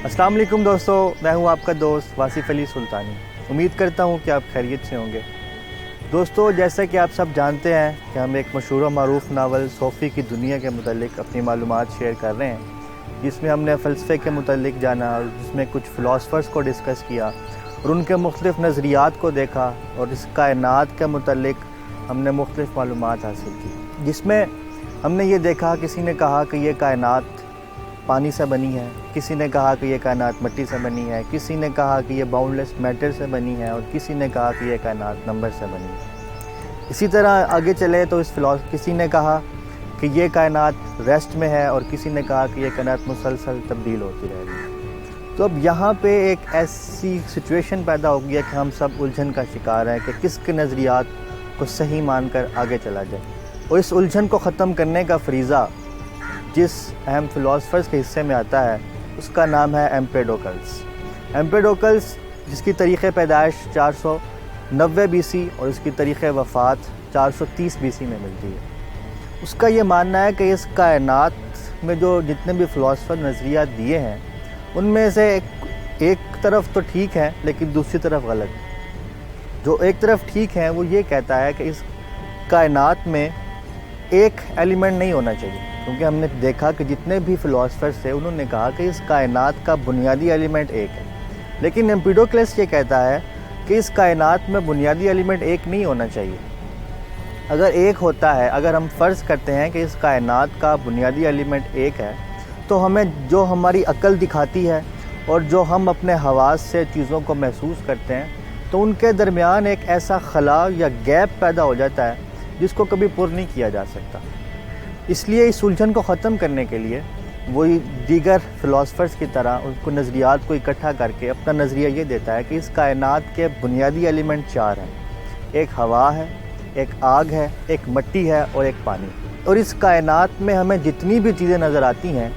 السلام علیکم دوستو، میں ہوں آپ کا دوست واصف علی سلطانی۔ امید کرتا ہوں کہ آپ خیریت سے ہوں گے۔ دوستو، جیسا کہ آپ سب جانتے ہیں کہ ہم ایک مشہور و معروف ناول صوفی کی دنیا کے متعلق اپنی معلومات شیئر کر رہے ہیں، جس میں ہم نے فلسفے کے متعلق جانا اور جس میں کچھ فلاسفرز کو ڈسکس کیا اور ان کے مختلف نظریات کو دیکھا، اور اس کائنات کے متعلق ہم نے مختلف معلومات حاصل کی، جس میں ہم نے یہ دیکھا کسی نے کہا کہ یہ کائنات پانی سے بنی ہے، کسی نے کہا کہ یہ کائنات مٹی سے بنی ہے، کسی نے کہا کہ یہ باؤنڈ لیس میٹر سے بنی ہے، اور کسی نے کہا کہ یہ کائنات نمبر سے بنی ہے۔ اسی طرح آگے چلے تو کسی نے کہا کہ یہ کائنات ریسٹ میں ہے، اور کسی نے کہا کہ یہ کائنات مسلسل تبدیل ہوتی رہے گی۔ تو اب یہاں پہ ایک ایسی سچویشن پیدا ہو گیا کہ ہم سب الجھن کا شکار ہیں کہ کس کے نظریات کو صحیح مان کر آگے چلا جائے، اور اس الجھن کو ختم کرنے کا فریضہ جس اہم فلاسفرز کے حصے میں آتا ہے اس کا نام ہے ایمپیڈوکلس۔ ایمپیڈوکلس جس کی تاریخ پیدائش 490 BC اور اس کی تاریخ وفات 430 BC میں ملتی ہے۔ اس کا یہ ماننا ہے کہ اس کائنات میں جو جتنے بھی فلاسفر نظریات دیے ہیں ان میں سے ایک طرف تو ٹھیک ہے لیکن دوسری طرف غلط ہے۔ جو ایک طرف ٹھیک ہے وہ یہ کہتا ہے کہ اس کائنات میں ایک ایلیمنٹ نہیں ہونا چاہیے، کیونکہ ہم نے دیکھا کہ جتنے بھی فلاسفرز تھے انہوں نے کہا کہ اس کائنات کا بنیادی ایلیمنٹ ایک ہے، لیکن ایمپیڈوکلس یہ کہتا ہے کہ اس کائنات میں بنیادی ایلیمنٹ ایک نہیں ہونا چاہیے۔ اگر ایک ہوتا ہے، اگر ہم فرض کرتے ہیں کہ اس کائنات کا بنیادی ایلیمنٹ ایک ہے، تو ہمیں جو ہماری عقل دکھاتی ہے اور جو ہم اپنے حواس سے چیزوں کو محسوس کرتے ہیں تو ان کے درمیان ایک ایسا خلا یا گیپ پیدا ہو جاتا ہے جس کو کبھی پر نہیں کیا جا سکتا۔ اس لیے اس الجھن کو ختم کرنے کے لیے وہی دیگر فلاسفرز کی طرح ان کو نظریات کو اکٹھا کر کے اپنا نظریہ یہ دیتا ہے کہ اس کائنات کے بنیادی ایلیمنٹ 4 ہیں، ایک ہوا ہے، ایک آگ ہے، ایک مٹی ہے اور ایک پانی۔ اور اس کائنات میں ہمیں جتنی بھی چیزیں نظر آتی ہیں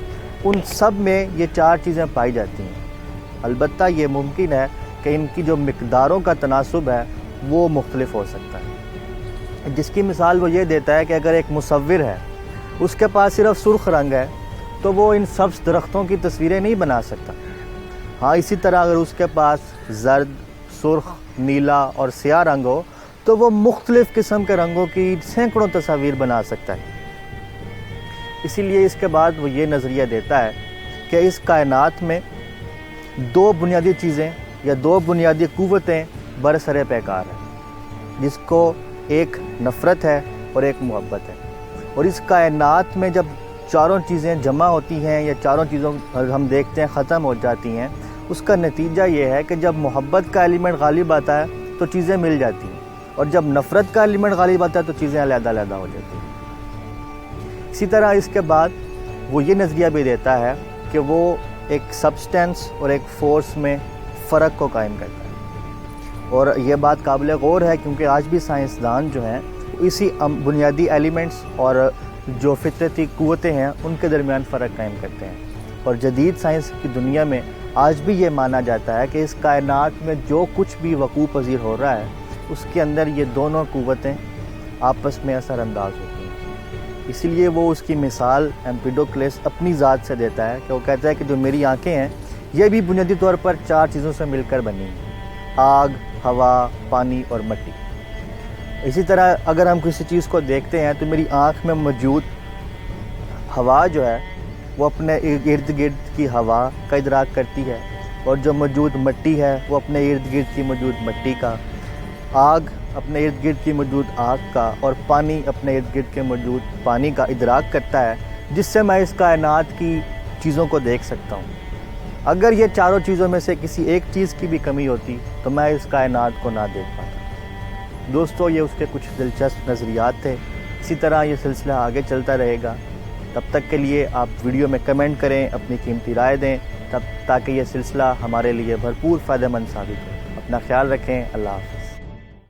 ان سب میں یہ 4 چیزیں پائی جاتی ہیں۔ البتہ یہ ممکن ہے کہ ان کی جو مقداروں کا تناسب ہے وہ مختلف ہو سکتا ہے، جس کی مثال وہ یہ دیتا ہے کہ اگر ایک مصور ہے، اس کے پاس صرف سرخ رنگ ہے تو وہ ان سبز درختوں کی تصویریں نہیں بنا سکتا۔ ہاں، اسی طرح اگر اس کے پاس زرد، سرخ، نیلا اور سیاہ رنگ ہو تو وہ مختلف قسم کے رنگوں کی سینکڑوں تصاویر بنا سکتا ہے۔ اسی لیے اس کے بعد وہ یہ نظریہ دیتا ہے کہ اس کائنات میں 2 بنیادی چیزیں یا 2 بنیادی قوتیں برسر پیکار ہیں، جس کو ایک نفرت ہے اور ایک محبت ہے۔ اور اس کائنات میں جب 4 چیزیں جمع ہوتی ہیں یا 4 چیزوں ہم دیکھتے ہیں ختم ہو جاتی ہیں، اس کا نتیجہ یہ ہے کہ جب محبت کا ایلیمنٹ غالب آتا ہے تو چیزیں مل جاتی ہیں، اور جب نفرت کا ایلیمنٹ غالب آتا ہے تو چیزیں علیحدہ علیحدہ ہو جاتی ہیں۔ اسی طرح اس کے بعد وہ یہ نظریہ بھی دیتا ہے کہ وہ ایک سبسٹینس اور ایک فورس میں فرق کو قائم کرتا ہے، اور یہ بات قابل غور ہے کیونکہ آج بھی سائنسدان جو ہیں اسی بنیادی ایلیمنٹس اور جو فطرتی قوتیں ہیں ان کے درمیان فرق قائم کرتے ہیں۔ اور جدید سائنس کی دنیا میں آج بھی یہ مانا جاتا ہے کہ اس کائنات میں جو کچھ بھی وقوع پذیر ہو رہا ہے اس کے اندر یہ دونوں قوتیں آپس میں اثر انداز ہوتی ہیں۔ اسی لیے وہ اس کی مثال ایمپیڈوکلس اپنی ذات سے دیتا ہے کہ وہ کہتا ہے کہ جو میری آنکھیں ہیں یہ بھی بنیادی طور پر 4 چیزوں سے مل کر بنی ہیں، آگ، ہوا، پانی اور مٹی۔ اسی طرح اگر ہم کسی چیز کو دیکھتے ہیں تو میری آنکھ میں موجود ہوا جو ہے وہ اپنے ارد گرد کی ہوا کا ادراک کرتی ہے، اور جو موجود مٹی ہے وہ اپنے ارد گرد کی موجود مٹی کا، آگ اپنے ارد گرد کی موجود آگ کا، اور پانی اپنے ارد گرد کے موجود پانی کا ادراک کرتا ہے، جس سے میں اس کائنات کی چیزوں کو دیکھ سکتا ہوں۔ اگر یہ 4 چیزوں میں سے کسی ایک چیز کی بھی کمی ہوتی تو میں اس کائنات کو نہ دیکھ پاتا۔ دوستو، یہ اس کے کچھ دلچسپ نظریات تھے۔ اسی طرح یہ سلسلہ آگے چلتا رہے گا۔ تب تک کے لیے آپ ویڈیو میں کمنٹ کریں، اپنی قیمتی رائے دیں، تاکہ یہ سلسلہ ہمارے لیے بھرپور فائدہ مند ثابت ہو۔ اپنا خیال رکھیں۔ اللہ حافظ۔